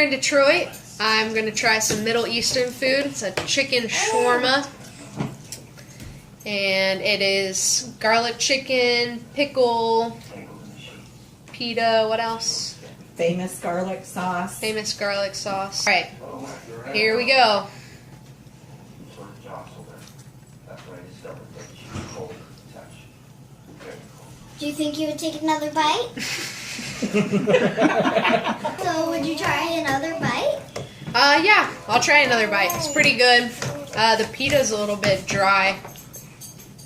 in Detroit. I'm going to try some Middle Eastern food. It's a chicken shawarma. And it is garlic chicken, pickle, pita, what else? Famous garlic sauce. Famous garlic sauce. Alright, here we go. Do you think you would take another bite? So would you try another bite? Yeah, I'll try another bite. It's pretty good. The pita's a little bit dry,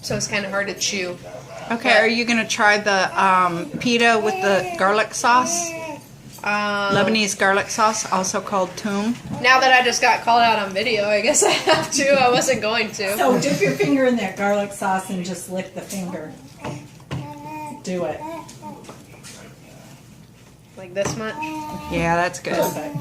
so it's kind of hard to chew. Okay, are you going to try the pita with the garlic sauce? Lebanese garlic sauce, also called toum. Now that I just got called out on video, I guess I have to. I wasn't going to. So dip your finger in that garlic sauce and just lick the finger. Do it. Like this much? Yeah, that's good. Perfect.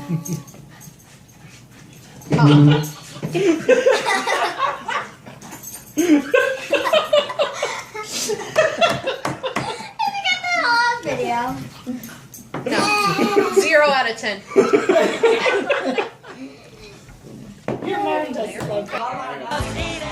Video. No. 0 out of 10. Your mom does like that.